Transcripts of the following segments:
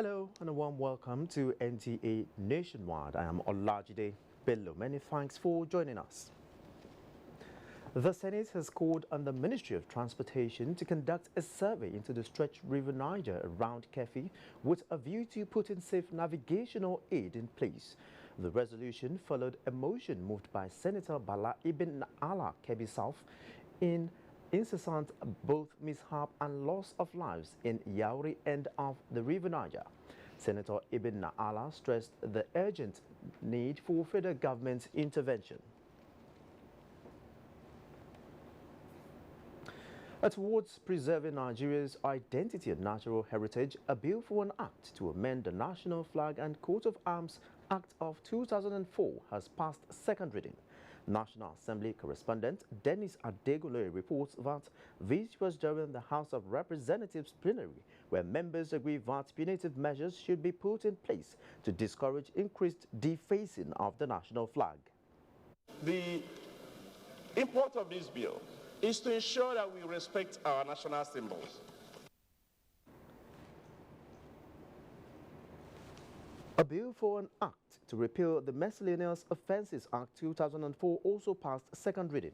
Hello and a warm welcome to NTA Nationwide. I am Olajide Bello. Many thanks for joining us. The Senate has called on the Ministry of Transportation to conduct a survey into the stretched River Niger around Kefi with a view to putting safe navigational aid in place. The resolution followed a motion moved by Senator Bala Ibn Ala Kebbi South in incessant both mishap and loss of lives in Yauri end of the River Niger. Senator Ibn Ala stressed the urgent need for federal government intervention. Towards preserving Nigeria's identity and natural heritage, a bill for an act to amend the National Flag and Coat of Arms Act of 2004 has passed second reading. National Assembly correspondent Dennis Adegule reports that this was during the House of Representatives plenary, where members agree that punitive measures should be put in place to discourage increased defacing of the national flag. The import of this bill is to ensure that we respect our national symbols. A bill for an act to repeal the Miscellaneous Offences Act 2004 also passed second reading.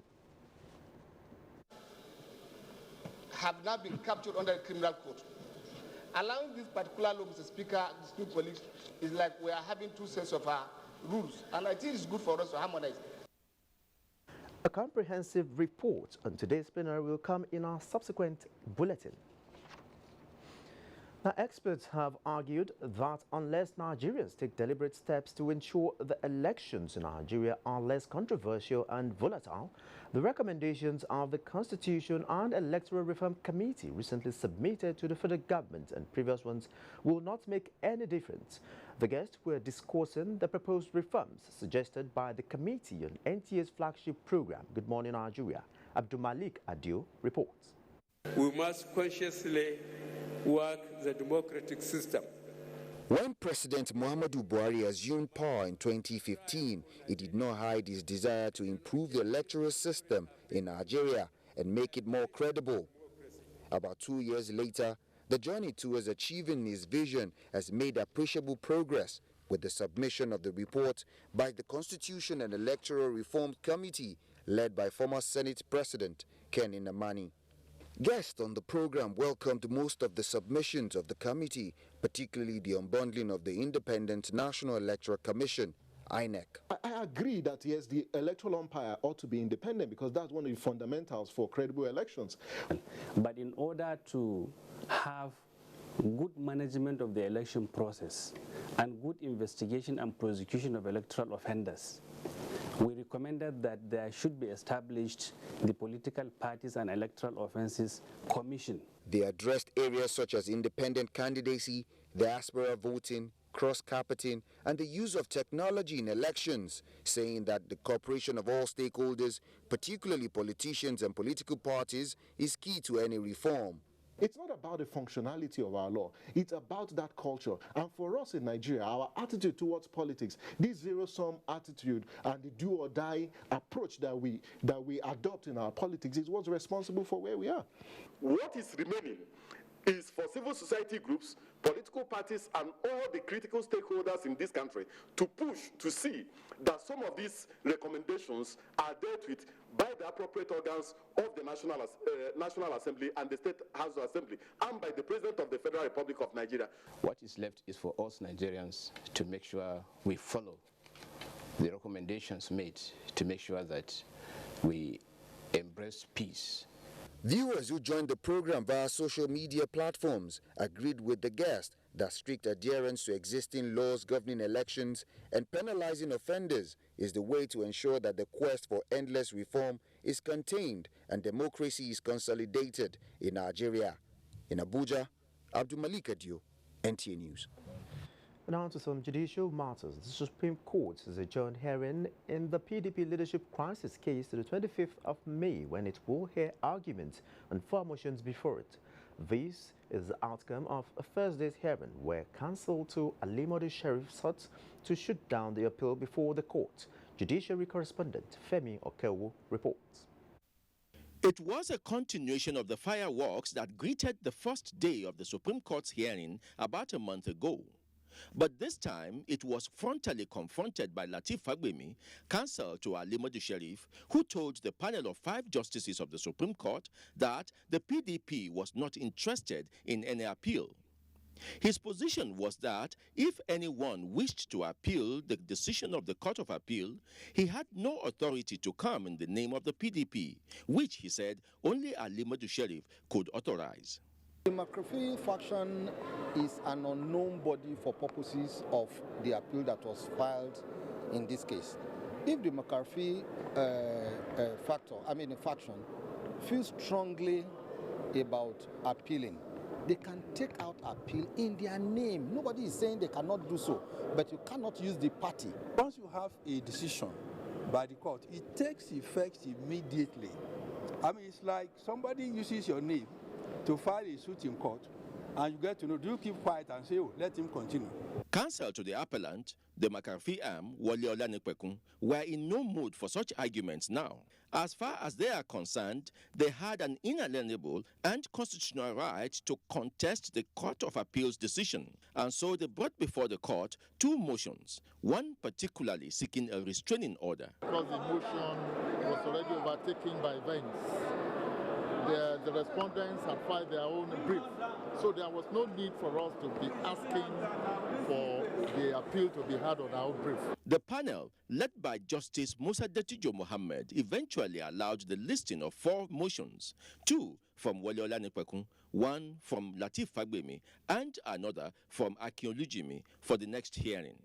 Have not been captured under the criminal code. Allowing this particular law, Mr. Speaker, dispute police, is like we are having two sets of rules, and I think it's good for us to harmonize. A comprehensive report on today's plenary will come in our subsequent bulletin. Now, experts have argued that unless Nigerians take deliberate steps to ensure the elections in Nigeria are less controversial and volatile, the recommendations of the Constitution and Electoral Reform Committee recently submitted to the federal government and previous ones will not make any difference. The guests were discussing the proposed reforms suggested by the Committee on NTA's flagship program, Good Morning Nigeria. Abdulmalik Adio reports. We must consciously work the democratic system. When President Muhammadu Buhari assumed power in 2015, he did not hide his desire to improve the electoral system in Nigeria and make it more credible. About 2 years later, the journey towards achieving his vision has made appreciable progress with the submission of the report by the Constitution and Electoral Reform Committee led by former Senate President Ken Inamani. Guests on the program welcomed most of the submissions of the committee, particularly the unbundling of the Independent National Electoral Commission, INEC. I agree that yes, the electoral umpire ought to be independent because that's one of the fundamentals for credible elections. But in order to have good management of the election process and good investigation and prosecution of electoral offenders, we recommended that there should be established the Political Parties and Electoral Offences Commission. They addressed areas such as independent candidacy, diaspora voting, cross-carpeting, and the use of technology in elections, saying that the cooperation of all stakeholders, particularly politicians and political parties, is key to any reform. It's not about the functionality of our law. It's about that culture. And for us in Nigeria, our attitude towards politics, this zero-sum attitude and the do-or-die approach that we adopt in our politics is what's responsible for where we are. What is remaining is for civil society groups, political parties, and all the critical stakeholders in this country to push to see that some of these recommendations are dealt with by the appropriate organs of the National Assembly and the State House of Assembly and by the President of the Federal Republic of Nigeria. What is left is for us Nigerians to make sure we follow the recommendations made to make sure that we embrace peace. Viewers who joined the program via social media platforms agreed with the guest that strict adherence to existing laws governing elections and penalizing offenders is the way to ensure that the quest for endless reform is contained and democracy is consolidated in Nigeria. In Abuja, Abdulmalik Adio, NTA News. Now to some judicial matters. The Supreme Court has adjourned hearing in the PDP Leadership Crisis case to the 25th of May when it will hear arguments on 4 motions before it. This is the outcome of a Thursday's hearing where counsel to Alimadu Sheriff sought to shoot down the appeal before the court. Judiciary correspondent Femi Okewu reports. It was a continuation of the fireworks that greeted the first day of the Supreme Court's hearing about a month ago. But this time, it was frontally confronted by Lateef Fagbemi, counsel to Ali Modu Sheriff, who told the panel of 5 justices of the Supreme Court that the PDP was not interested in any appeal. His position was that if anyone wished to appeal the decision of the Court of Appeal, he had no authority to come in the name of the PDP, which, he said, only Ali Modu Sheriff could authorize. The McAfee faction is an unknown body for purposes of the appeal that was filed in this case. If the McAfee faction feels strongly about appealing, they can take out appeal in their name. Nobody is saying they cannot do so, but you cannot use the party. Once you have a decision by the court, it takes effect immediately. I mean, it's like somebody uses your name to file a suit in court, and you get to know, do you keep quiet and say, oh, let him continue? Counsel to the appellant, the McAfee arm, Wale Olanipekun, were in no mood for such arguments now. As far as they are concerned, they had an inalienable and constitutional right to contest the Court of Appeal's decision, and so they brought before the court 2 motions, one particularly seeking a restraining order. Because the motion was already overtaken by events, the respondents had filed their own brief, so there was no need for us to be asking for the appeal to be heard on our own brief. The panel, led by Justice Musa Detijo Mohammed, eventually allowed the listing of 4 motions, 2 from Wale Olanipekun, 1 from Lateef Fagbemi, and another from Akin Olujimi for the next hearing.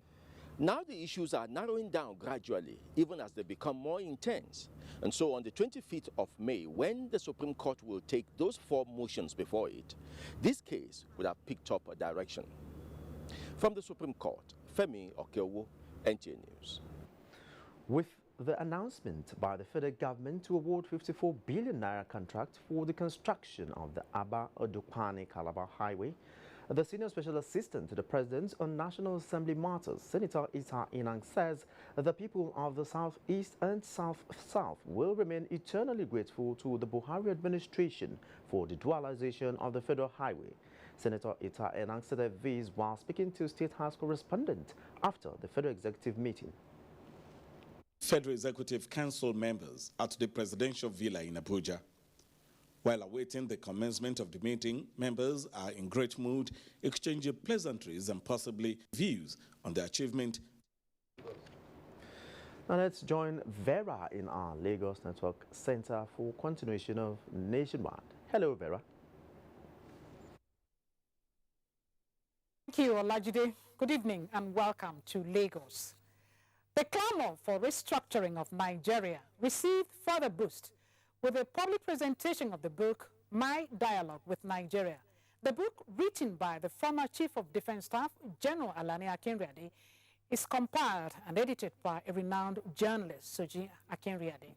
Now the issues are narrowing down gradually, even as they become more intense. And so on the 25th of May, when the Supreme Court will take those 4 motions before it, this case would have picked up a direction. From the Supreme Court, Femi Okeowo, NTA News. With the announcement by the federal government to award 54 billion naira contract for the construction of the Aba-Odukpani-Calabar Highway, the Senior Special Assistant to the President on National Assembly Matters, Senator Ita Inang, says the people of the Southeast and South-South will remain eternally grateful to the Buhari administration for the dualization of the federal highway. Senator Ita Inang said this while speaking to State House correspondent after the Federal Executive meeting. Federal Executive Council members at the Presidential Villa in Abuja. While awaiting the commencement of the meeting, members are in great mood, exchanging pleasantries and possibly views on the achievement. Now let's join Vera in our Lagos Network Center for continuation of Nationwide. Hello, Vera. Thank you, Olajide. Good evening and welcome to Lagos. The clamor for restructuring of Nigeria received further boost with a public presentation of the book, My Dialogue with Nigeria. The book, written by the former Chief of Defense Staff, General Alani Akinriade, is compiled and edited by a renowned journalist, Soji Akinriade.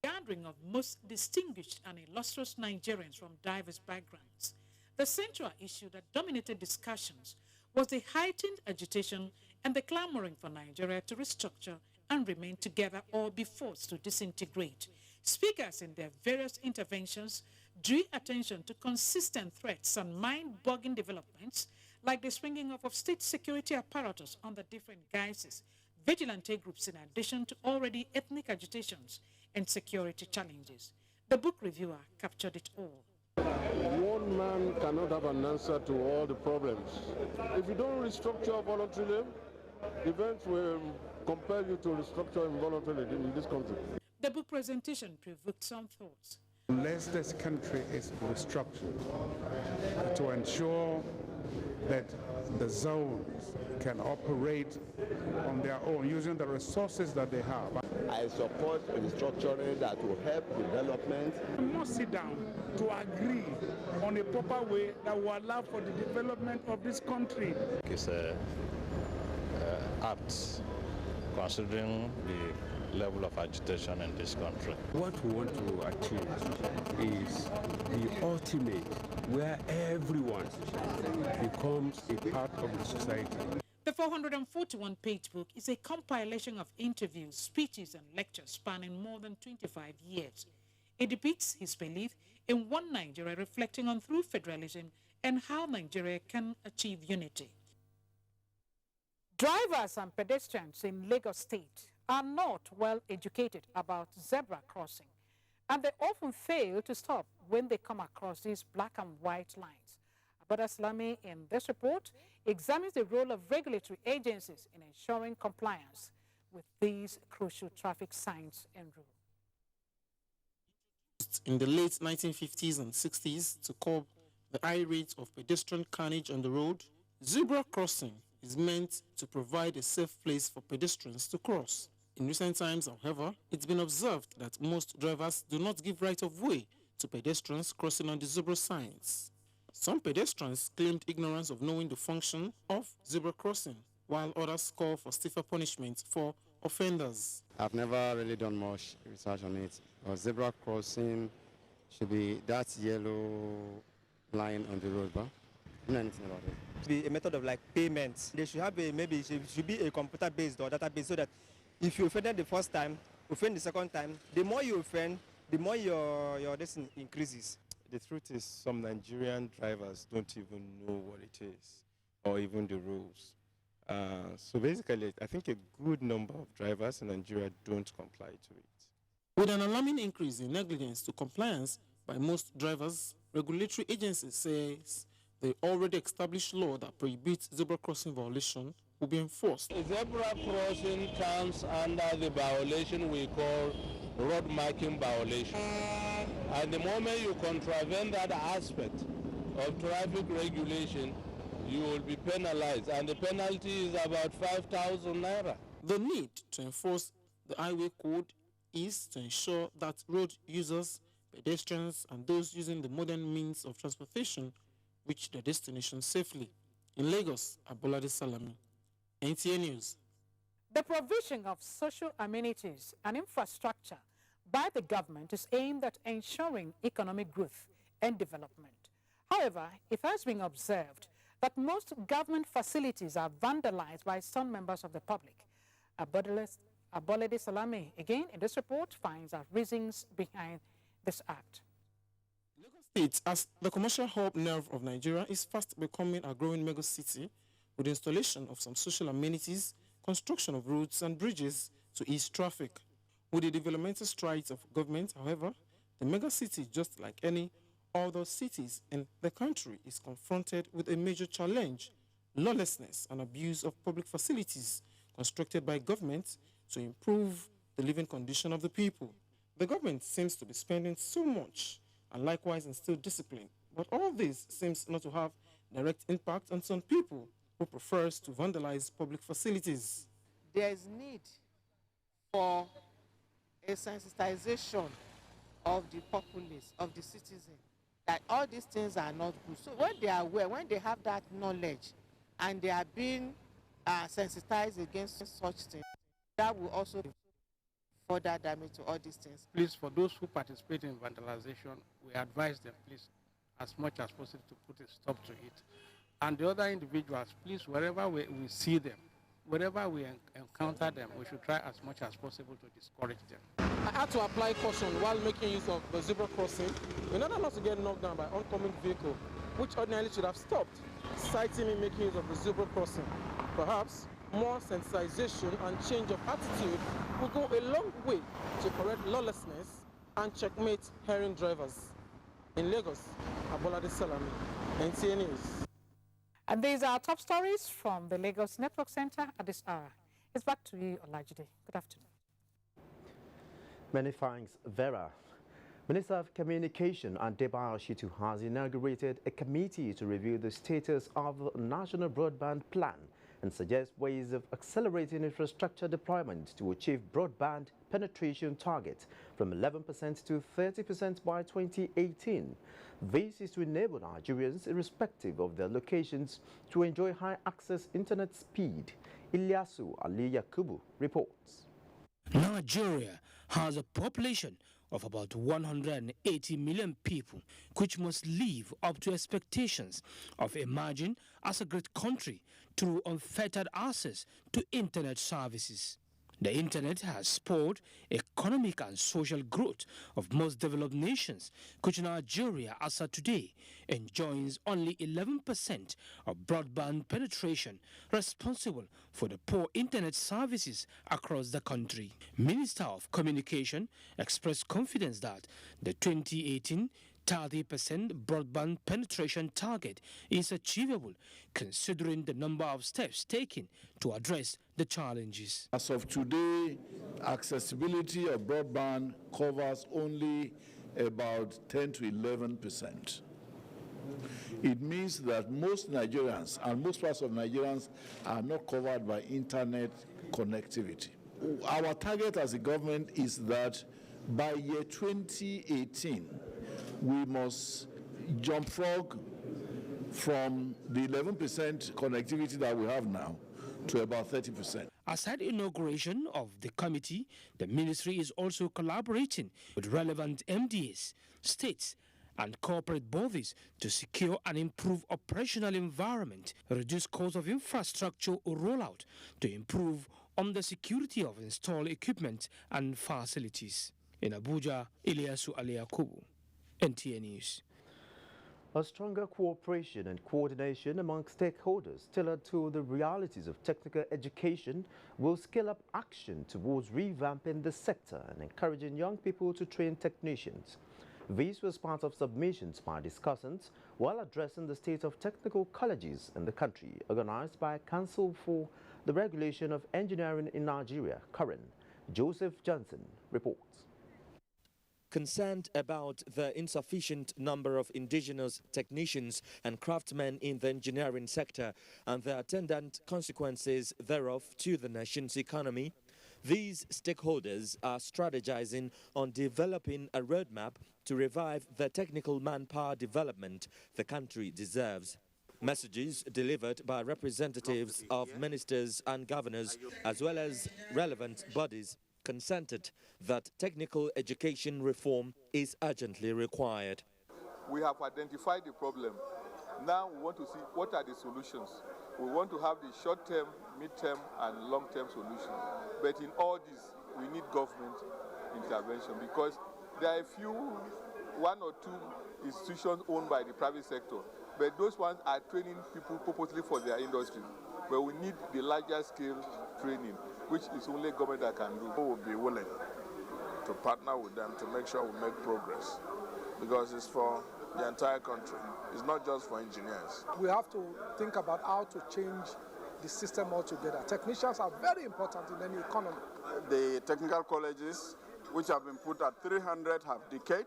Gathering of most distinguished and illustrious Nigerians from diverse backgrounds, the central issue that dominated discussions was the heightened agitation and the clamoring for Nigeria to restructure and remain together or be forced to disintegrate. Speakers in their various interventions drew attention to consistent threats and mind-boggling developments like the springing up of state security apparatus under different guises, vigilante groups in addition to already ethnic agitations and security challenges. The book reviewer captured it all. One man cannot have an answer to all the problems. If you don't restructure voluntarily, events will compel you to restructure involuntarily in this country. The book presentation provoked some thoughts. Unless this country is restructured to ensure that the zones can operate on their own using the resources that they have. I support restructuring that will help development. We must sit down to agree on a proper way that will allow for the development of this country. It's apt considering the level of agitation in this country. What we want to achieve is the ultimate where everyone becomes a part of the society. The 441-page book is a compilation of interviews, speeches, and lectures spanning more than 25 years. It depicts his belief in one Nigeria, reflecting on true federalism and how Nigeria can achieve unity. Drivers and pedestrians in Leggos State are not well educated about zebra crossing, and they often fail to stop when they come across these black and white lines. Advocacy in this report examines the role of regulatory agencies in ensuring compliance with these crucial traffic signs and rules. In the late 1950s and 60s, to curb the high rate of pedestrian carnage on the road, zebra crossing is meant to provide a safe place for pedestrians to cross. In recent times, however, it's been observed that most drivers do not give right of way to pedestrians crossing on the zebra signs. Some pedestrians claimed ignorance of knowing the function of zebra crossing, while others call for stiffer punishment for offenders. I've never really done much research on it. Zebra crossing should be that yellow line on the road, but I don't know anything about it. Be a method of like payments. They should have maybe it should be a computer-based or database, so that if you offended the first time, offend the second time, the more you offend, the more your distance increases. The truth is, some Nigerian drivers don't even know what it is, or even the rules. So basically, I think a good number of drivers in Nigeria don't comply to it. With an alarming increase in negligence to compliance by most drivers, regulatory agencies says the already established law that prohibits zebra crossing violation will be enforced. Zebra crossing comes under the violation we call road marking violation. And the moment you contravene that aspect of traffic regulation, you will be penalized, and the penalty is about 5,000 naira. The need to enforce the highway code is to ensure that road users, pedestrians, and those using the modern means of transportation reach their destination safely. In Lagos, Abolade Salami, NTA News. The provision of social amenities and infrastructure by the government is aimed at ensuring economic growth and development. However, it has been observed that most government facilities are vandalized by some members of the public. Abolade Salami, again in this report, finds out reasons behind this act. Lagos State, as the commercial hub nerve of Nigeria, is fast becoming a growing mega city with the installation of some social amenities, construction of roads and bridges to ease traffic. With the developmental strides of government, however, the mega city, just like any other cities in the country, is confronted with a major challenge: lawlessness and abuse of public facilities constructed by government to improve the living condition of the people. The government seems to be spending so much and likewise instill discipline, but all this seems not to have direct impact on some people who prefers to vandalize public facilities. There is need for a sensitization of the populace, of the citizen, that all these things are not good. So when they are aware, when they have that knowledge, and they are being sensitized against such things, that will also further damage to all these things. Please, for those who participate in vandalization, we advise them, please, as much as possible, to put a stop to it. And the other individuals, please, wherever we see them, wherever we encounter them, we should try as much as possible to discourage them. I had to apply caution while making use of the zebra crossing in order not to get knocked down by oncoming vehicle, which ordinarily should have stopped, citing me making use of the zebra crossing. Perhaps more sensitization and change of attitude will go a long way to correct lawlessness and checkmate herring drivers. In Lagos, Abolade Salami, NTA News. And these are top stories from the Lagos Network Center at this hour. It's back to you, Olajide. Good afternoon. Many thanks, Vera. Minister of Communication Adebayo Shitu has inaugurated a committee to review the status of the National Broadband Plan and suggest ways of accelerating infrastructure deployment to achieve broadband penetration target from 11% to 30% by 2018. This is to enable Nigerians, irrespective of their locations, to enjoy high access internet speed. Ilyasu Ali Yakubu reports. Nigeria has a population of about 180 million people, which must live up to expectations of emerging as a great country through unfettered access to internet services. The internet has spurred economic and social growth of most developed nations, which Nigeria, as of today, enjoys only 11% of broadband penetration, responsible for the poor internet services across the country. Minister of Communication expressed confidence that the 2018 30% broadband penetration target is achievable, considering the number of steps taken to address the challenges. As of today, accessibility of broadband covers only about 10 to 11%. It means that most Nigerians and most parts of Nigerians are not covered by internet connectivity. Our target as a government is that by year 2018, we must jump frog from the 11% connectivity that we have now to about 30%. Aside inauguration of the committee, the ministry is also collaborating with relevant MDAs, states, and corporate bodies to secure and improve operational environment, reduce cost of infrastructure rollout, to improve on the security of installed equipment and facilities. In Abuja, Ilyasu Aliyakubu, NTA News. A stronger cooperation and coordination among stakeholders tailored to the realities of technical education will scale up action towards revamping the sector and encouraging young people to train technicians. This was part of submissions by discussants while addressing the state of technical colleges in the country, organized by Council for the Regulation of Engineering in Nigeria, CUREN. Joseph Johnson reports. Concerned about the insufficient number of indigenous technicians and craftsmen in the engineering sector and the attendant consequences thereof to the nation's economy, these stakeholders are strategizing on developing a roadmap to revive the technical manpower development the country deserves. Messages delivered by representatives of ministers and governors, as well as relevant bodies, consented that technical education reform is urgently required. We have identified the problem. Now we want to see what are the solutions. We want to have the short-term, mid-term, and long-term solutions. But in all this, we need government intervention because there are a few, one or two institutions owned by the private sector, but those ones are training people purposely for their industry. But we need the larger scale training, which is only government that can do. We will be willing to partner with them to make sure we make progress because it's for the entire country. It's not just for engineers. We have to think about how to change the system altogether. Technicians are very important in any economy. The technical colleges, which have been put at 300, have decayed.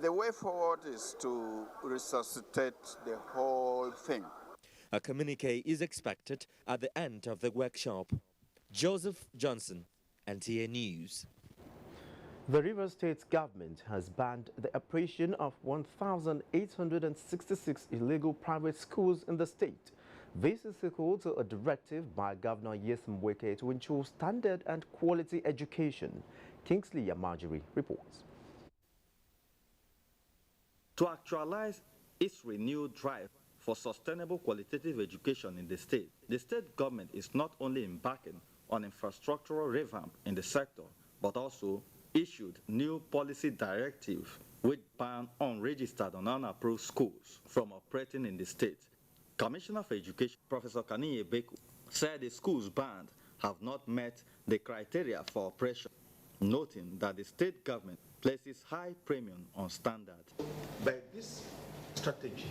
The way forward is to resuscitate the whole thing. A communique is expected at the end of the workshop. Joseph Johnson, NTA News. The Rivers State government has banned the operation of 1,866 illegal private schools in the state. This is equal to a directive by Governor Nyesom Wike to ensure standard and quality education. Kingsley Yamajiri reports. To actualize its renewed drive for sustainable qualitative education in the state government is not only embarking on infrastructural revamp in the sector, but also issued new policy directive which ban unregistered and unapproved schools from operating in the state. Commissioner for Education, Professor Kaniye Beku, said the schools banned have not met the criteria for operation, noting that the state government places high premium on standard. By this strategy,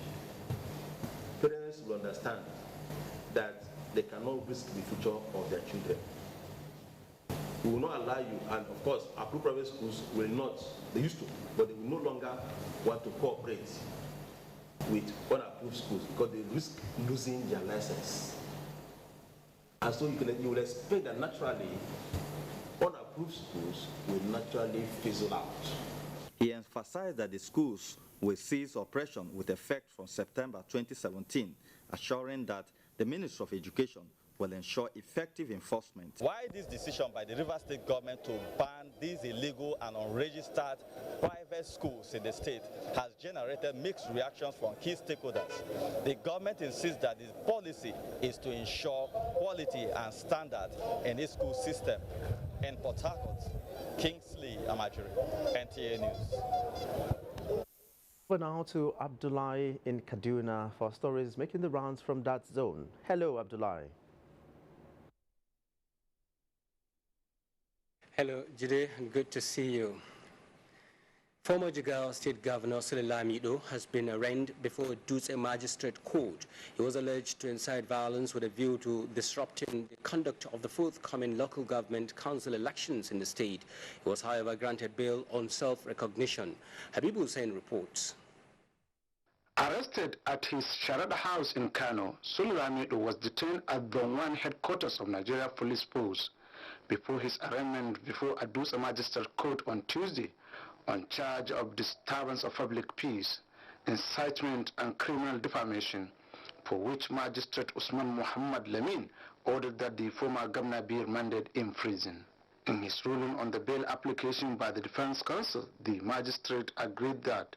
parents will understand that they cannot risk the future of their children. We will not allow you, and of course, approved private schools will not, they used to, but they will no longer want to cooperate with unapproved schools because they risk losing their license. And so you will expect that naturally, unapproved schools will naturally fizzle out. He emphasized that the schools will cease operation with effect from September 2017, assuring that the Ministry of Education will ensure effective enforcement. Why this decision by the Rivers State government to ban these illegal and unregistered private schools in the state has generated mixed reactions from key stakeholders. The government insists that its policy is to ensure quality and standard in its school system. In Port Harcourt, Kingsley Amajiri, NTA News. For now to Abdullahi in Kaduna for stories making the rounds from that zone. Hello, Abdullahi. Hello, Jide. Good to see you. Former Jigawa State Governor Sule Lamido has been arraigned before a Dutse magistrate court. He was alleged to incite violence with a view to disrupting the conduct of the forthcoming local government council elections in the state. He was, however, granted bail on self-recognition. Habibu Hussain reports. Arrested at his Sharada house in Kano, Sule Lamido was detained at the one headquarters of Nigeria Police Force before his arraignment before a Dutse magistrate court on Tuesday on charge of disturbance of public peace, incitement and criminal defamation, for which Magistrate Usman Muhammad Lamin ordered that the former governor be remanded in prison. In his ruling on the bail application by the Defense Counsel, the magistrate agreed that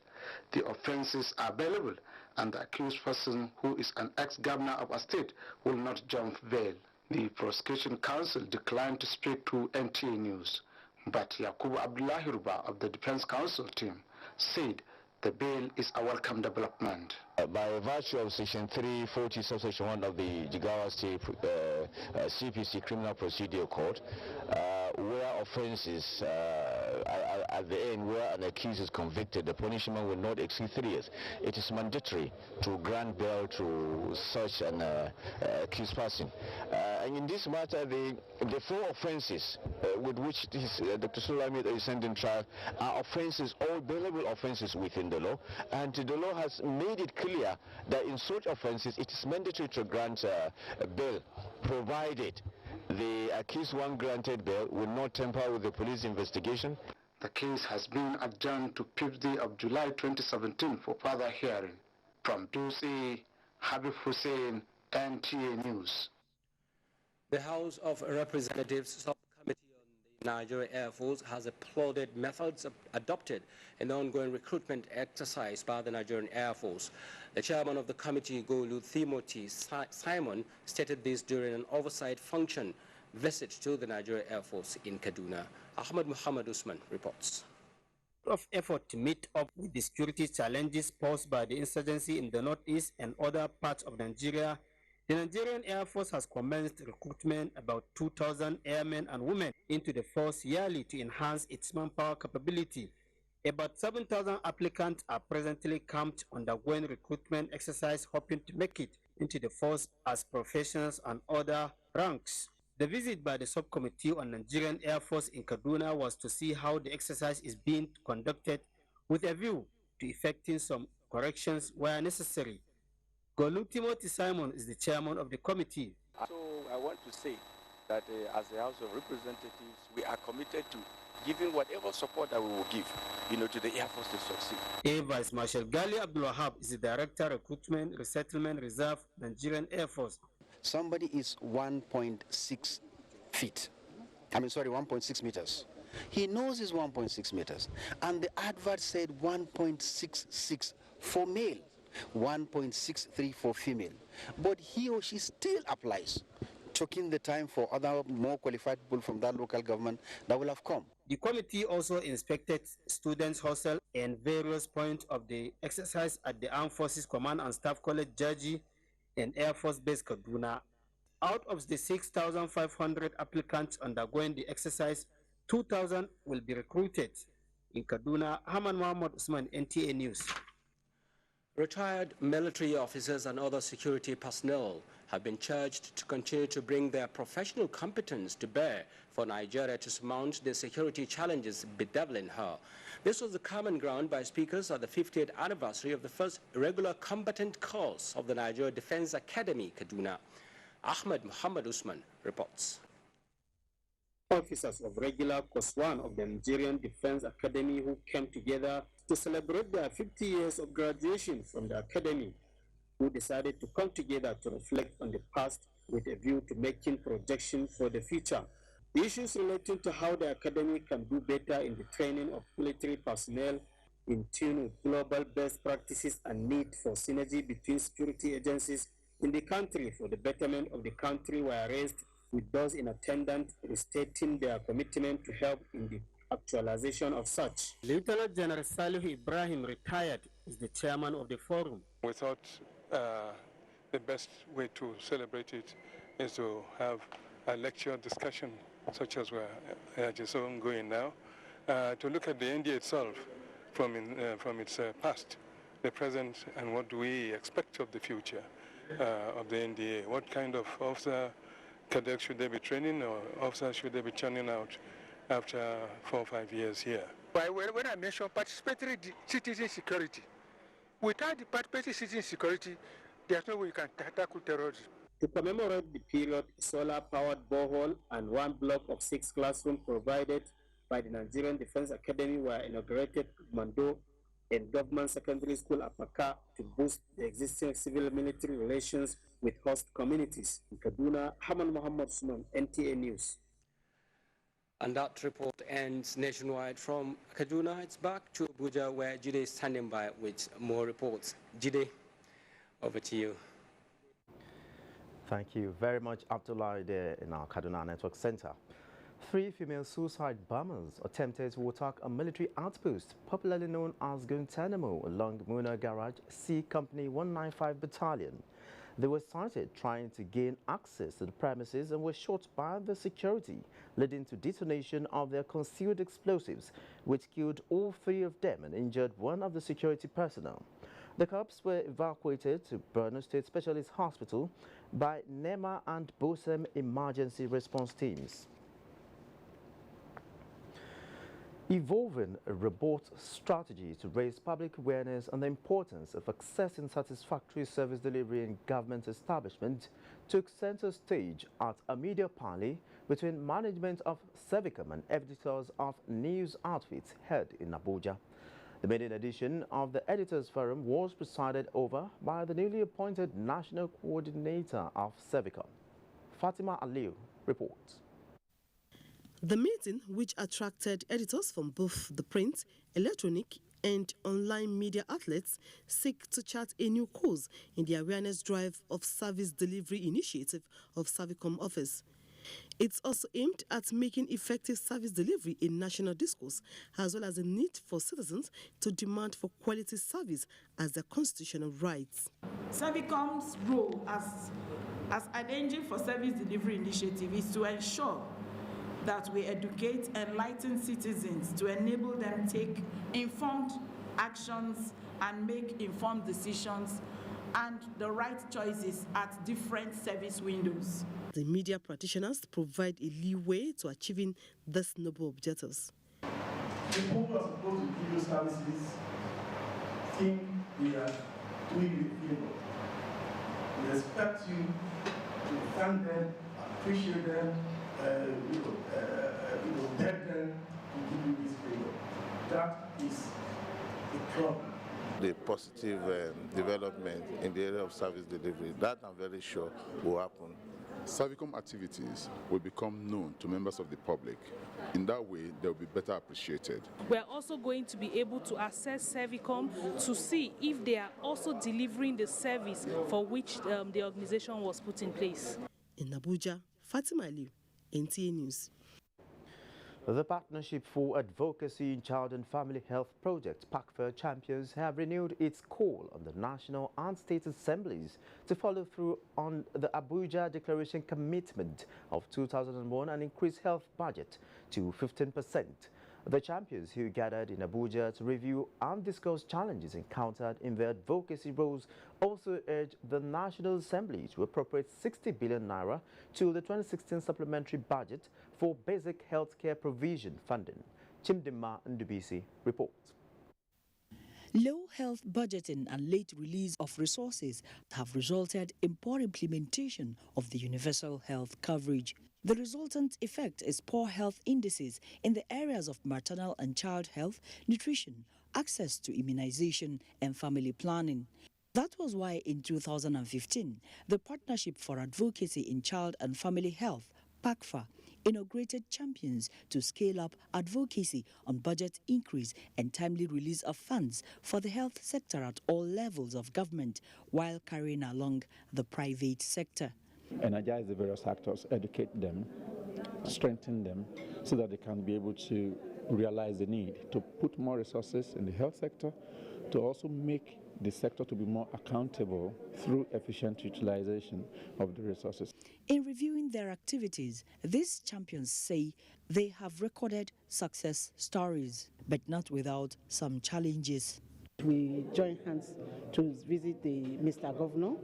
the offences are bailable and the accused person, who is an ex-governor of a state, will not jump bail. The prosecution counsel declined to speak to NTA News, but Yakubu Abdullahi Ruba of the Defense Counsel team said the bail is a welcome development. By virtue of Section 340, Subsection 1 of the Jigawa State CPC Criminal Procedure Code, where offences at the end where an accused is convicted, the punishment will not exceed 3 years. It is mandatory to grant bail to such an accused person. And in this matter, the 4 offences with which Dr. Sule Lamido is sent in trial are offences, all bailable offences within the law, and the law has made it clear that in such offences it is mandatory to grant bail, provided the accused one granted bail will not tamper with the police investigation. The case has been adjourned to 5th day of July 2017 for further hearing. From Dutse, Habib Hussain, NTA News. The House of Representatives Subcommittee on the Nigerian Air Force has applauded methods adopted in the ongoing recruitment exercise by the Nigerian Air Force. The chairman of the committee, Golu Timothy Simon, stated this during an oversight function visit to the Nigerian Air Force in Kaduna. Ahmed Muhammad Usman reports. Of effort to meet up with the security challenges posed by the insurgency in the northeast and other parts of Nigeria, the Nigerian Air Force has commenced recruitment about 2,000 airmen and women into the force yearly to enhance its manpower capability. About 7,000 applicants are presently camped undergoing recruitment exercise, hoping to make it into the force as professionals and other ranks. The visit by the subcommittee on Nigerian Air Force in Kaduna was to see how the exercise is being conducted with a view to effecting some corrections where necessary. Golu Timothy Simon is the chairman of the committee. So I want to say that as the House of Representatives, we are committed to giving whatever support that we will give, to the Air Force to succeed. Air Vice Marshal Gali Abdul Wahab is the Director, Recruitment, Resettlement Reserve, Nigerian Air Force. Somebody is 1.6 feet. 1.6 meters. He knows he's 1.6 meters. And the advert said 1.66 for male, 1.63 for female. But he or she still applies, choking the time for other more qualified people from that local government that will have come. The committee also inspected students' hostel and various points of the exercise at the Armed Forces Command and Staff College, Jaji, and Air Force Base Kaduna. Out of the 6,500 applicants undergoing the exercise, 2,000 will be recruited. In Kaduna, Haman Mohammed Usman, NTA News. Retired military officers and other security personnel have been charged to continue to bring their professional competence to bear for Nigeria to surmount the security challenges bedeviling her. This was the common ground by speakers at the 50th anniversary of the first regular combatant course of the Nigeria Defense Academy, Kaduna. Ahmed Muhammad Usman reports. Officers of regular Course 1 of the Nigerian Defense Academy who came together to celebrate their 50 years of graduation from the academy, who decided to come together to reflect on the past with a view to making projections for the future. Issues relating to how the academy can do better in the training of military personnel in tune with global best practices and need for synergy between security agencies in the country for the betterment of the country were raised, with those in attendance restating their commitment to help in the actualization of such. Lieutenant General Salih Ibrahim, retired, is the chairman of the forum. We thought the best way to celebrate it is to have a lecture discussion such as we're just ongoing now, to look at the NDA itself from its past, the present, and what do we expect of the future of the NDA. What kind of officer cadets should they be training, or officers should they be churning out after 4 or 5 years here? When I mention participatory citizen security, without the participatory citizen security, there's no way you can tackle terrorism. To commemorate the period, solar-powered borehole and 1 block of 6 classrooms provided by the Nigerian Defense Academy were inaugurated at Mando and Government Secondary School Apaka to boost the existing civil-military relations with host communities. In Kaduna, Haman Muhammad Suman, NTA News. And that report ends nationwide. From Kaduna, it's back to Abuja, where Jide is standing by with more reports. Jide, over to you. Thank you very much, Abdullah, there in our Kaduna Network Center. 3 female suicide bombers attempted to attack a military outpost, popularly known as Guantanamo, along Muna Garage C Company 195 Battalion. They were sighted trying to gain access to the premises and were shot by the security, leading to detonation of their concealed explosives, which killed all 3 of them and injured 1 of the security personnel. The cops were evacuated to Kaduna State Specialist Hospital by NEMA and BOSEM emergency response teams. Evolving a robust strategy to raise public awareness on the importance of accessing satisfactory service delivery in government establishment took center stage at a media parley between management of Servicom and editors of news outfits held in Abuja. The maiden edition of the Editors Forum was presided over by the newly appointed National Coordinator of Servicom. Fatima Aliu reports. The meeting, which attracted editors from both the print, electronic and online media outlets, seek to chart a new course in the awareness drive of service delivery initiative of Servicom office. It's also aimed at making effective service delivery a national discourse, as well as the need for citizens to demand for quality service as their constitutional rights. Servicom's role as an engine for service delivery initiative is to ensure that we educate enlightened citizens to enable them take informed actions and make informed decisions and the right choices at different service windows. The media practitioners provide a leeway to achieving these noble objectives. People who are supposed to give you services think they are doing you a favor. We expect you to thank them, appreciate them, beg them to give you this favor. That is a problem. The positive development in the area of service delivery, that I'm very sure will happen. Servicom activities will become known to members of the public. In that way, they will be better appreciated. We are also going to be able to assess Servicom to see if they are also delivering the service for which the organization was put in place. In Abuja, Fatima Aliu, NTA News. The Partnership for Advocacy in Child and Family Health Project, PACFA champions, have renewed its call on the national and state assemblies to follow through on the Abuja Declaration commitment of 2001 and increase health budget to 15%. The champions, who gathered in Abuja to review and discuss challenges encountered in their advocacy roles, also urged the National Assembly to appropriate 60 billion naira to the 2016 supplementary budget for basic healthcare provision funding. Chimdima Ndubisi reports. Low health budgeting and late release of resources have resulted in poor implementation of the universal health coverage. The resultant effect is poor health indices in the areas of maternal and child health, nutrition, access to immunization, and family planning. That was why in 2015, the Partnership for Advocacy in Child and Family Health, PACFA, inaugurated champions to scale up advocacy on budget increase and timely release of funds for the health sector at all levels of government while carrying along the private sector. Energize the various actors, educate them, strengthen them so that they can be able to realize the need to put more resources in the health sector, to also make the sector to be more accountable through efficient utilization of the resources. In reviewing their activities, these champions say they have recorded success stories, but not without some challenges. We joined hands to visit the Mr. Governor.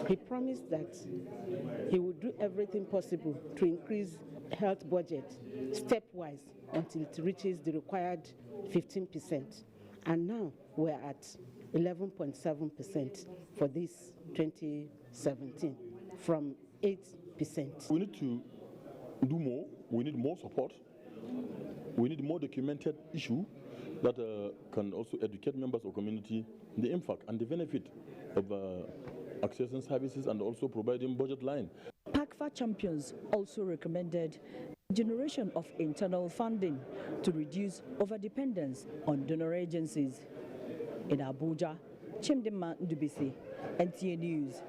He promised that he would do everything possible to increase health budget stepwise until it reaches the required 15%. And now we're at 11.7% for this 2017 from 8%. We need to do more. We need more support. We need more documented issue that can also educate members of community the impact and the benefit of accessing services and also providing budget line. PACFA champions also recommended generation of internal funding to reduce overdependence on donor agencies. In Abuja, Chimdima Ndubisi, NTA News.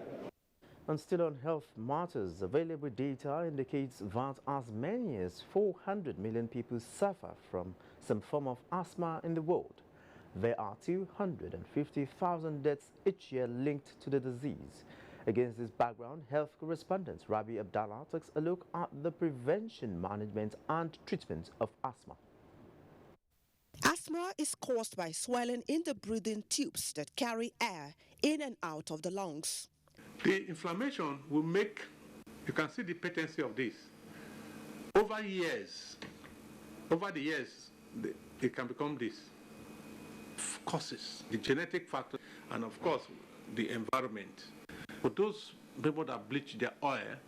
And still on health matters, available data indicates that as many as 400 million people suffer from some form of asthma in the world. There are 250,000 deaths each year linked to the disease. Against this background, health correspondent Rabi Abdallah takes a look at the prevention, management and treatment of asthma. Asthma is caused by swelling in the breathing tubes that carry air in and out of the lungs. The inflammation will make, you can see the patency of this. Over the years, it can become this. Causes, the genetic factor, and of course, the environment. For those people that bleach their oil,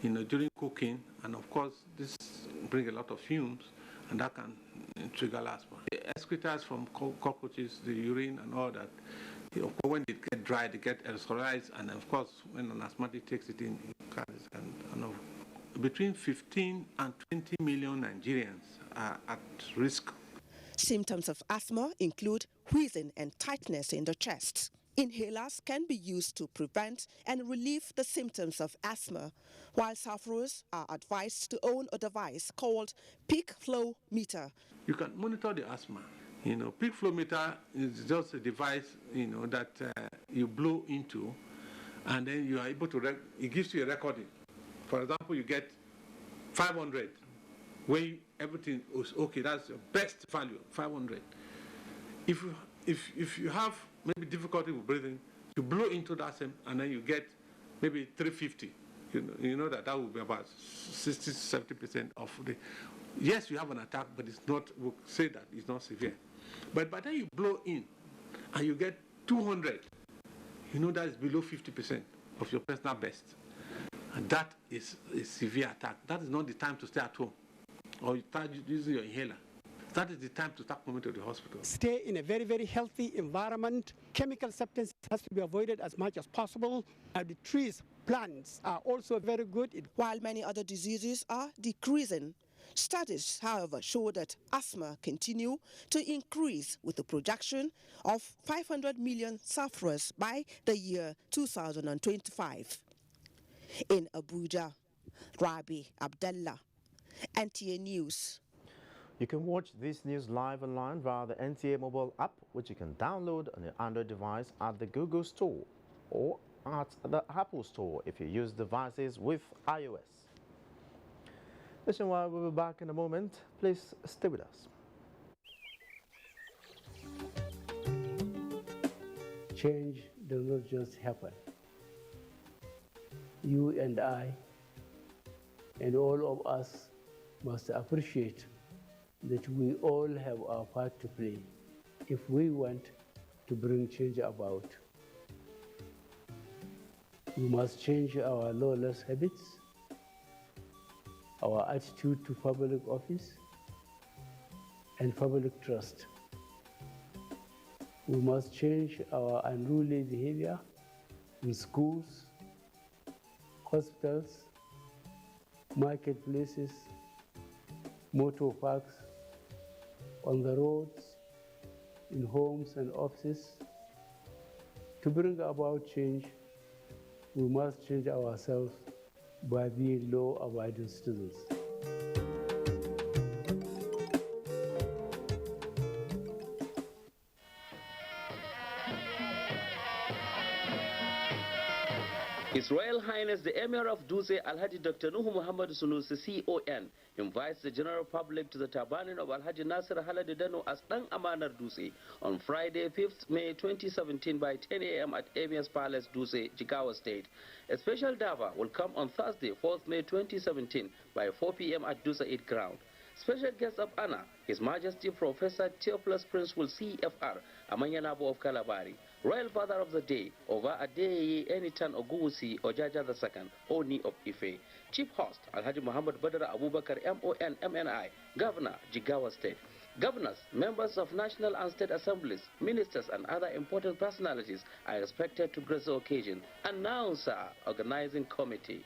during cooking, and of course, this brings a lot of fumes, and that can trigger asthma. The excretors from cockroaches, the urine and all that, when they get dry, they get aerosolized, and of course, when an asthmatic takes it in, between 15 and 20 million Nigerians are at risk. Symptoms of asthma include wheezing and tightness in the chest. Inhalers can be used to prevent and relieve the symptoms of asthma, while sufferers are advised to own a device called peak flow meter. You can monitor the asthma. Peak flow meter is just a device, that you blow into, and then you are able to, it gives you a recording. For example, you get 500, when everything is okay, that's your best value, 500. If you have maybe difficulty with breathing, you blow into that same, and then you get maybe 350. You know that will be about 60-70% of the. Yes, you have an attack, but it's not. We'll say that it's not severe. But by the time you blow in, and you get 200, that is below 50% of your personal best, and that is a severe attack. That is not the time to stay at home, or you start using your inhaler. That is the time to start coming to the hospital. Stay in a very, very healthy environment. Chemical substances has to be avoided as much as possible. The trees, plants are also very good. While many other diseases are decreasing, studies, however, show that asthma continue to increase with a projection of 500 million sufferers by the year 2025. In Abuja, Rabi Abdallah, NTA News. You can watch this news live online via the NTA mobile app, which you can download on your Android device at the Google Store or at the Apple Store if you use devices with iOS. Nationwide, we'll be back in a moment. Please stay with us. Change does not just happen. You and I and all of us must appreciate that we all have our part to play if we want to bring change about. We must change our lawless habits, our attitude to public office, and public trust. We must change our unruly behavior in schools, hospitals, marketplaces, motor parks, on the roads, in homes and offices. To bring about change, we must change ourselves by being law-abiding citizens. His Royal Highness the Emir of Dutse Alhaji Dr. Nuhu Muhammad Sunusi CON invites the general public to the Tabanin of Alhaji Nasir Haladi Dano as Dang Amanar Dutse on Friday 5th May 2017 by 10 a.m. at Emir's Palace Dutse, Jigawa State. A special dava will come on Thursday 4th May 2017 by 4 p.m. at Dutse 8 ground. Special guest of honor, His Majesty Professor Theophilus Prince-Will CFR, Amanyanabo of Kalabari, Royal Father of the Day, Ova Adeye Enitan Oguwusi Ojaja II, Oni of Ife. Chief Host, Alhaji Muhammad Badara Abubakar MON MNI, Governor, Jigawa State. Governors, members of National and State Assemblies, ministers and other important personalities are expected to grace the occasion. Announcer, Organizing Committee.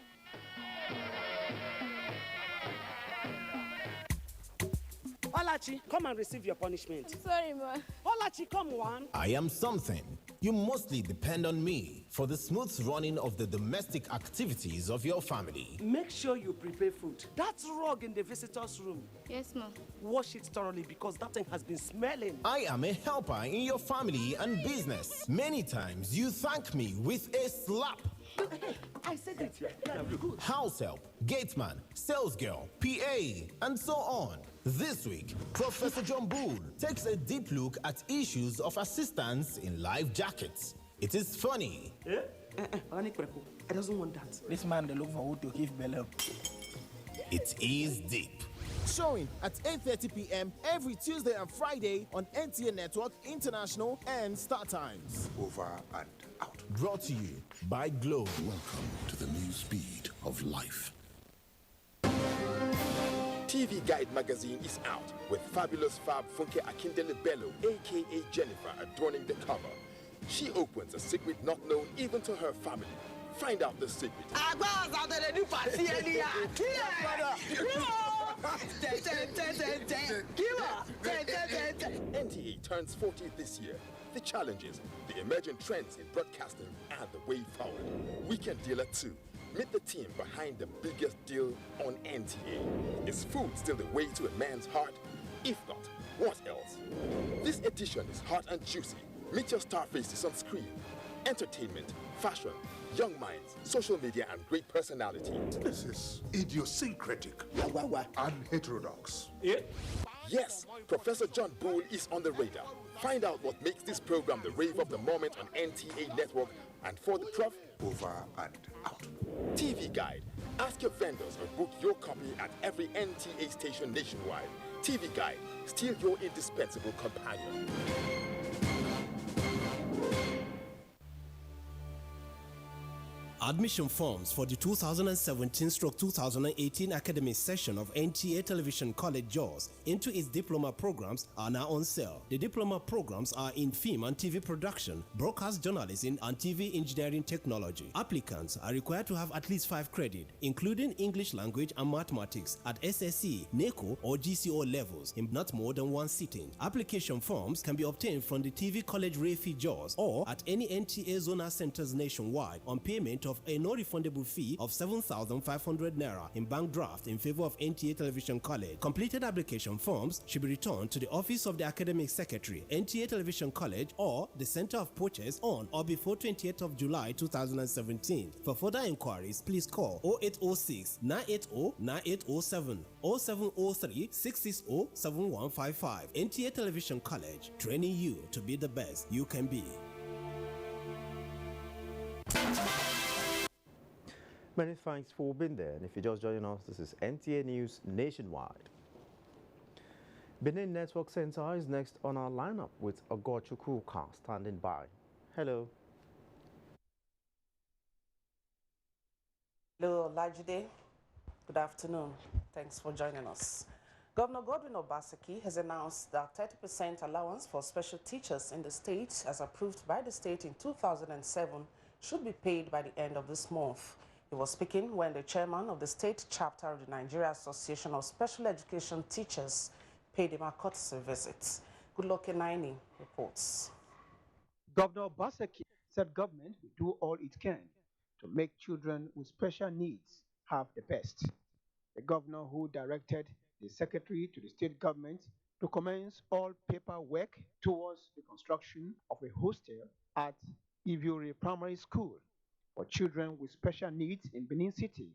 Olachi, come and receive your punishment. I'm sorry, ma. Olachi, come on. I am something. You mostly depend on me for the smooth running of the domestic activities of your family. Make sure you prepare food. That rug in the visitors' room. Yes, ma. Wash it thoroughly because that thing has been smelling. I am a helper in your family and business. Many times you thank me with a slap. I said it. Yeah, good. House help, gateman, sales girl, PA, and so on. This week, Professor John Bull takes a deep look at issues of assistance in life jackets. It is funny. I doesn't want that. This man, they look for who to give belly. It is deep. Showing at 8:30 p.m. every Tuesday and Friday on NTA Network International and Star Times. Over and out. Brought to you by Glow. Welcome to the new speed of life. TV Guide magazine is out with fabulous Fab Funke Akindele Bello, aka Jennifer, adorning the cover. She opens a secret not known even to her family. Find out the secret. NTA turns 40 this year. The challenges, the emerging trends in broadcasting, and the way forward. Weekend Dealer 2. Meet the team behind the biggest deal on NTA. Is food still the way to a man's heart? If not, what else? This edition is hot and juicy. Meet your star faces on screen. Entertainment, fashion, young minds, social media, and great personality. This is idiosyncratic and heterodox. Yeah? Yes, Professor John Bull is on the radar. Find out what makes this program the rave of the moment on NTA Network, and for the prof, over and out. TV Guide. Ask your vendors or book your copy at every NTA station nationwide. TV Guide. Still your indispensable companion. Admission forms for the 2017-2018 academic session of NTA Television College JAWS into its diploma programs are now on sale. The diploma programs are in film and TV production, broadcast journalism, and TV engineering technology. Applicants are required to have at least 5 credits, including English language and mathematics at SSC, NECO, or GCO levels in not more than 1 sitting. Application forms can be obtained from the TV College Refi JAWS or at any NTA zonal centers nationwide on payment of a non-refundable fee of 7,500 naira in bank draft in favor of NTA Television College. Completed application forms should be returned to the Office of the Academic Secretary, NTA Television College, or the Center of Purchase on or before 28th of July 2017. For further inquiries, please call 0806 980 9807 or 0703 660 7155. NTA Television College, training you to be the best you can be. Many thanks for being there, and if you're just joining us, this is NTA News Nationwide. Benin Network Center is next on our lineup with Ogochukwu standing by. Hello. Hello, Lajide. Good afternoon. Thanks for joining us. Governor Godwin Obaseki has announced that 30% allowance for special teachers in the state, as approved by the state in 2007, should be paid by the end of this month. He was speaking when the chairman of the state chapter of the Nigeria Association of Special Education Teachers paid him a courtesy visit. Goodluck Enaini reports. Governor Obaseki said government will do all it can to make children with special needs have the best. The governor, who directed the secretary to the state government to commence all paperwork towards the construction of a hostel at Ivuri Primary School for children with special needs in Benin City,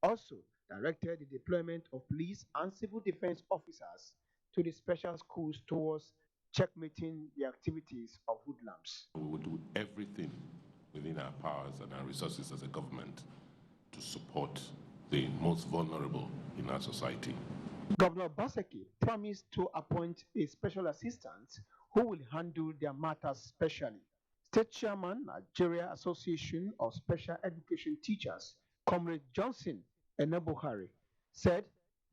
also directed the deployment of police and civil defense officers to the special schools towards checkmating the activities of hoodlums. We will do everything within our powers and our resources as a government to support the most vulnerable in our society. Governor Obaseki promised to appoint a special assistant who will handle their matters specially. State Chairman, Nigeria Association of Special Education Teachers, Comrade Johnson Enebuhari, said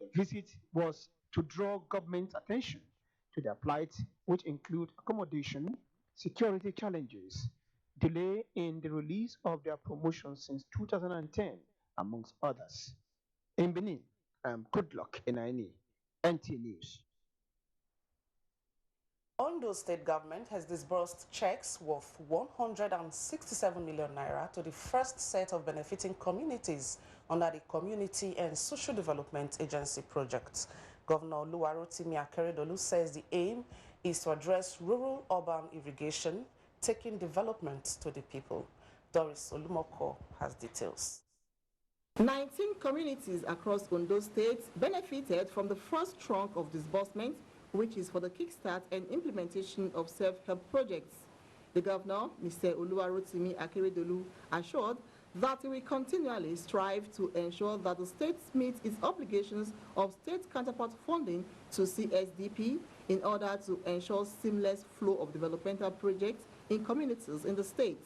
the visit was to draw government attention to their plight, which include accommodation, security challenges, delay in the release of their promotion since 2010, amongst others. In Benin, Goodluck Enaini, NT News. Ondo State government has disbursed checks worth 167 million naira to the first set of benefiting communities under the Community and Social Development Agency project. Governor Oluwarotimi Akeredolu says the aim is to address rural-urban irrigation, taking development to the people. Doris Olumoko has details. 19 communities across Ondo State benefited from the first tranche of disbursement, which is for the kickstart and implementation of self-help projects. The governor, Mr. Oluwarotimi Akeredolu, assured that he will continually strive to ensure that the state meets its obligations of state counterpart funding to CSDP in order to ensure seamless flow of developmental projects in communities in the state.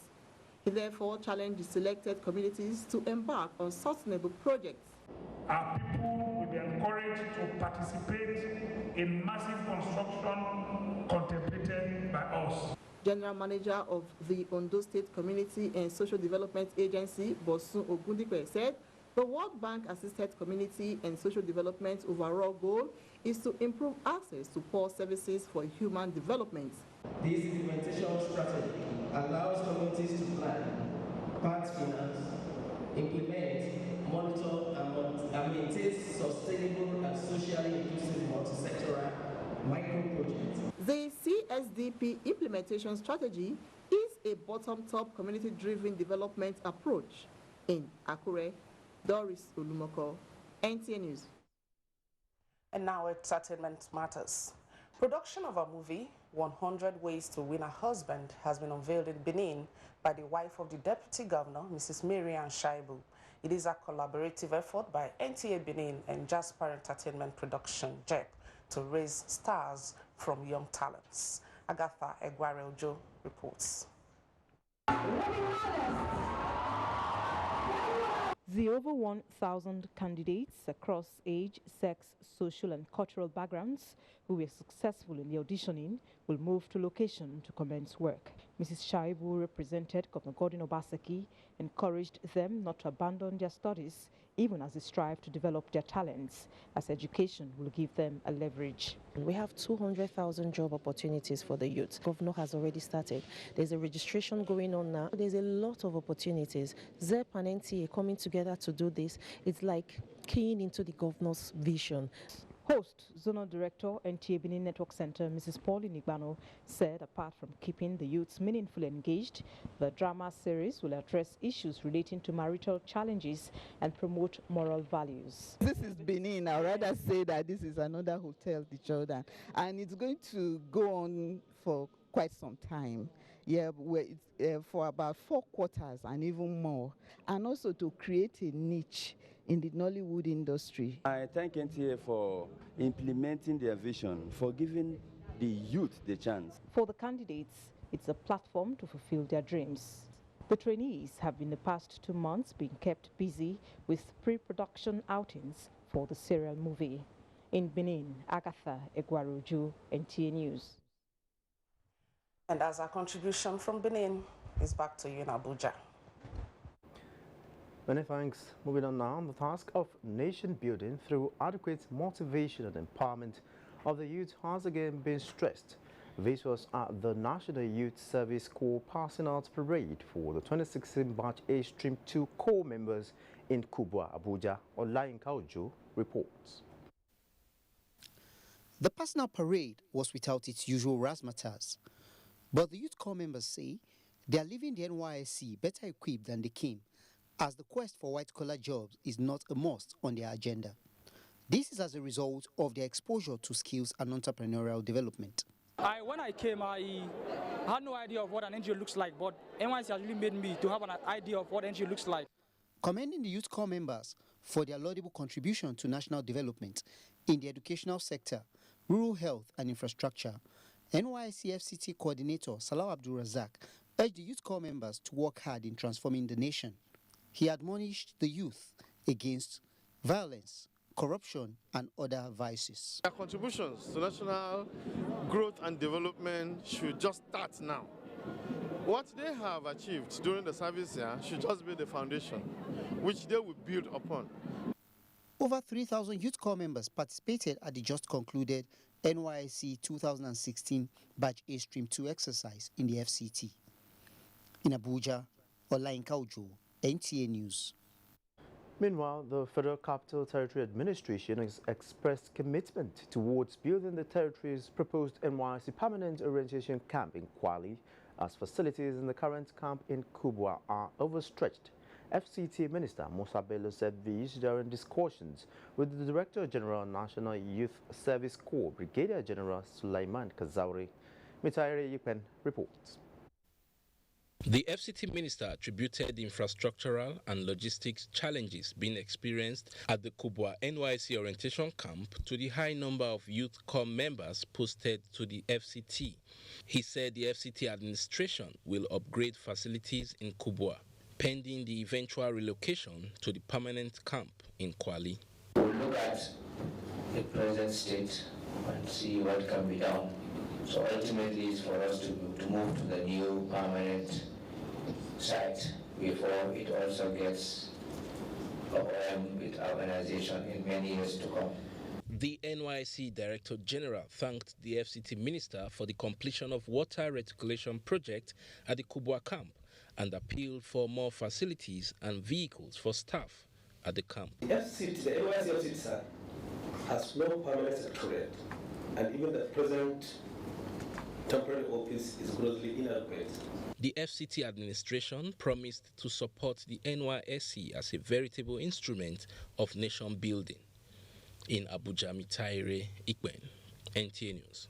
He therefore challenged the selected communities to embark on sustainable projects. Our people will be encouraged to participate in massive construction contemplated by us. General Manager of the Ondo State Community and Social Development Agency, Bosun Ogundipe, said the World Bank assisted community and social development overall goal is to improve access to poor services for human development. This implementation strategy allows communities to plan, part finance, implement, monitor, and maintain sustainable and socially inclusive multi-sectoral micro-projects. The CSDP implementation strategy is a bottom-top community-driven development approach. In Akure, Doris Olumoko, NTA News. And now entertainment matters. Production of a movie, 100 Ways to Win a Husband, has been unveiled in Benin by the wife of the Deputy Governor, Mrs. Marian Shaibu. It is a collaborative effort by NTA Benin and Jasper Entertainment Production, JEP, to raise stars from young talents. Agatha Egwareojo reports. The over 1,000 candidates across age, sex, social and cultural backgrounds who were successful in the auditioning will move to location to commence work. Mrs. Shaibu, represented Governor Godwin Obaseki, encouraged them not to abandon their studies even as they strive to develop their talents, as education will give them a leverage. We have 200,000 job opportunities for the youth. Governor has already started. There's a registration going on now. There's a lot of opportunities. ZEP and NTA coming together to do this. It's like keying into the governor's vision. Host, Zonal Director, NTA Benin Network Center, Mrs. Pauline Igbano, said apart from keeping the youths meaningfully engaged, the drama series will address issues relating to marital challenges and promote moral values. This is Benin. I'd rather say that this is another hotel, the Jordan, and it's going to go on for quite some time. Yeah, for about 4 quarters and even more, and also to create a niche in the Nollywood industry. I thank NTA for implementing their vision, for giving the youth the chance. For the candidates, it's a platform to fulfill their dreams. The trainees have in the past 2 months been kept busy with pre-production outings for the serial movie. In Benin, Agatha Egwaroju, NTA News. And as our contribution from Benin is back to you in Abuja. Many thanks. Moving on now, the task of nation building through adequate motivation and empowerment of the youth has again been stressed. This was at the National Youth Service Corps passing out parade for the 2016 Batch A Stream 2 Corps members in Kubwa, Abuja. Olayinka Ojo reports. The passing out parade was without its usual razzmatazz, but the youth corps members say they are leaving the NYSC better equipped than they came, as the quest for white-collar jobs is not a must on their agenda. This is as a result of their exposure to skills and entrepreneurial development. When I came, I had no idea of what an NGO looks like, but NYSC has really made me to have an idea of what NGO looks like. Commending the youth corps members for their laudable contribution to national development in the educational sector, rural health and infrastructure, NYSC FCT coordinator Salah Abdul Razak urged the youth corps members to work hard in transforming the nation. He admonished the youth against violence, corruption and other vices. Their contributions to national growth and development should just start now. What they have achieved during the service year should just be the foundation, which they will build upon. Over 3,000 youth corps members participated at the just concluded NYSC 2016 Batch A Stream 2 exercise in the FCT. In Abuja, Olayinka Ojo, NTA News. Meanwhile, the Federal Capital Territory Administration has expressed commitment towards building the territory's proposed NYSC permanent orientation camp in Kwali, as facilities in the current camp in Kubwa are overstretched. FCT Minister Musa Bello said this during discussions with the Director General National Youth Service Corps, Brigadier General Sulaiman Kazauri. Mitaire Yikpen reports. The FCT minister attributed the infrastructural and logistics challenges being experienced at the Kubwa NYSC orientation camp to the high number of youth corps members posted to the FCT. He said the FCT administration will upgrade facilities in Kubwa, pending the eventual relocation to the permanent camp in Kwali. We'll look at the present state and see what can be done. So ultimately it's for us to move to the new permanent site before it also gets overwhelmed with urbanization in many years to come. The NYSC Director General thanked the FCT Minister for the completion of water reticulation project at the Kubwa camp and appealed for more facilities and vehicles for staff at the camp. The NYSC FCT has no permanent secretariat, and even the present temporary office is grossly inadequate. The FCT administration promised to support the NYSC as a veritable instrument of nation building. In Abuja, Mitaire Yikpen, NTA News.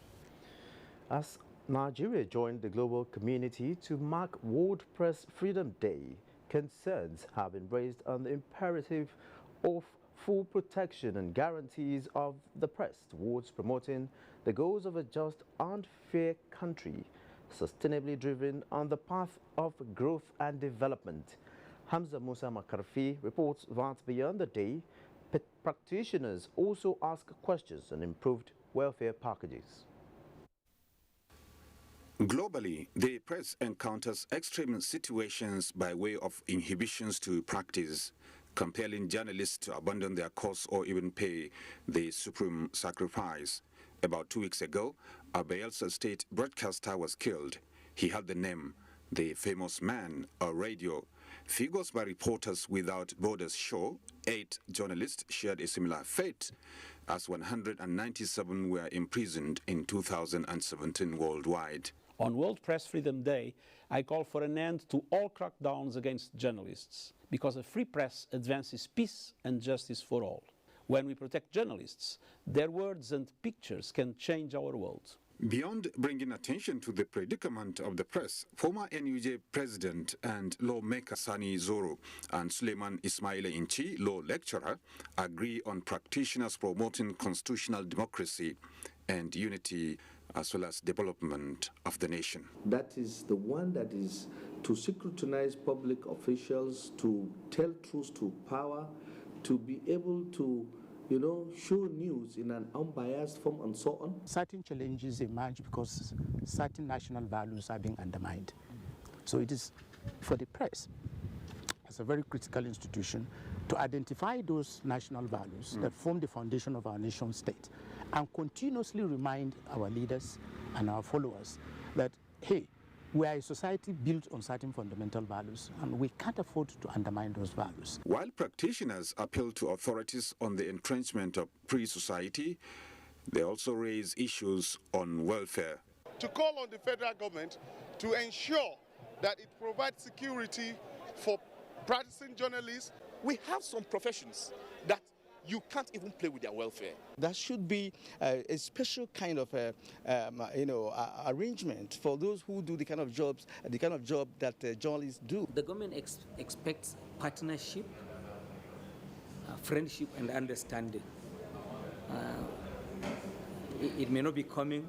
As Nigeria joined the global community to mark World Press Freedom Day, concerns have been raised on the imperative of full protection and guarantees of the press towards promoting the goals of a just and fair country, sustainably driven on the path of growth and development. Hamza Musa Makarfi reports that beyond the day, practitioners also ask questions on improved welfare packages. Globally, the press encounters extreme situations by way of inhibitions to practice, compelling journalists to abandon their cause or even pay the supreme sacrifice. About 2 weeks ago, a Bayelsa State broadcaster was killed. He had the name, the famous man, a radio. Figures by Reporters Without Borders show 8 journalists shared a similar fate, as 197 were imprisoned in 2017 worldwide. On World Press Freedom Day, I call for an end to all crackdowns against journalists, because a free press advances peace and justice for all. When we protect journalists, their words and pictures can change our world. Beyond bringing attention to the predicament of the press, former NUJ president and lawmaker Sani Zoro and Suleiman Ismaila Inchi, law lecturer, agree on practitioners promoting constitutional democracy and unity as well as development of the nation. That is the one that is to scrutinize public officials, to tell truth to power, to be able to show news in an unbiased form and so on. Certain challenges emerge because certain national values are being undermined. So it is for the press, as a very critical institution, to identify those national values that form the foundation of our nation state and continuously remind our leaders and our followers that, hey, we are a society built on certain fundamental values, and we can't afford to undermine those values. While practitioners appeal to authorities on the entrenchment of free society, they also raise issues on welfare. To call on the federal government to ensure that it provides security for practicing journalists. We have some professions that you can't even play with their welfare. There should be a special kind of arrangement for those who do the kind of job that journalists do. The government expects partnership, friendship, and understanding. It may not be coming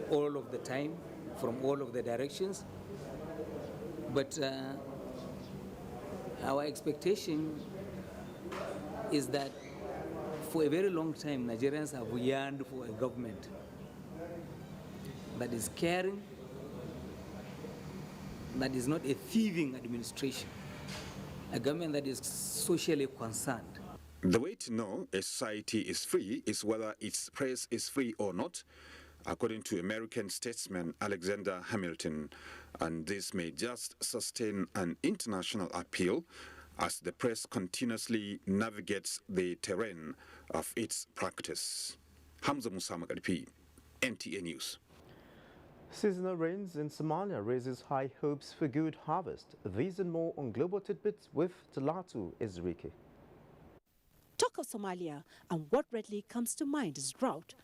all of the time from all of the directions, but our expectation is that for a very long time, Nigerians have yearned for a government that is caring, that is not a thieving administration, a government that is socially concerned. The way to know a society is free is whether its press is free or not, according to American statesman Alexander Hamilton, and this may just sustain an international appeal as the press continuously navigates the terrain of its practice. Hamza Musa Magalipi, NTA News. Seasonal rains in Somalia raises high hopes for good harvest. These and more on Global Tidbits with Talatu Ezrike. Talk of Somalia, and what readily comes to mind is drought.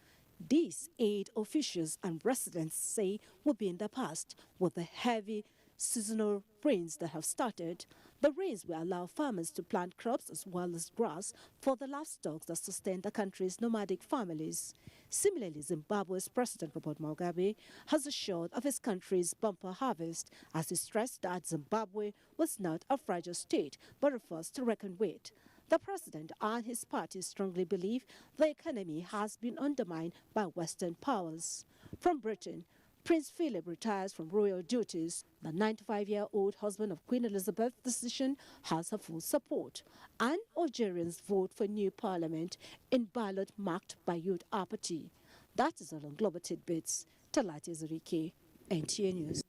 These aid officials and residents say will be in the past with the heavy seasonal rains that have started. The rains will allow farmers to plant crops as well as grass for the livestock that sustain the country's nomadic families. Similarly, Zimbabwe's President Robert Mugabe has assured of his country's bumper harvest as he stressed that Zimbabwe was not a fragile state but a force to reckon with. The president and his party strongly believe the economy has been undermined by Western powers. From Britain, Prince Philip retires from royal duties. The 95-year-old husband of Queen Elizabeth's decision has her full support. And Algerians vote for new parliament in ballot marked by youth apathy. That is all on Global Tidbits. Talatu Ezrike, NTA News.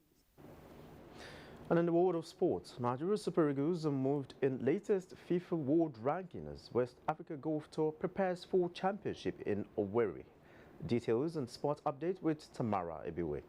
And in the world of sports, Nigeria's Super Eagles are moved in latest FIFA World Ranking as West Africa Golf Tour prepares for championship in Owerri. Details and sports update with Tamara Ebiwe.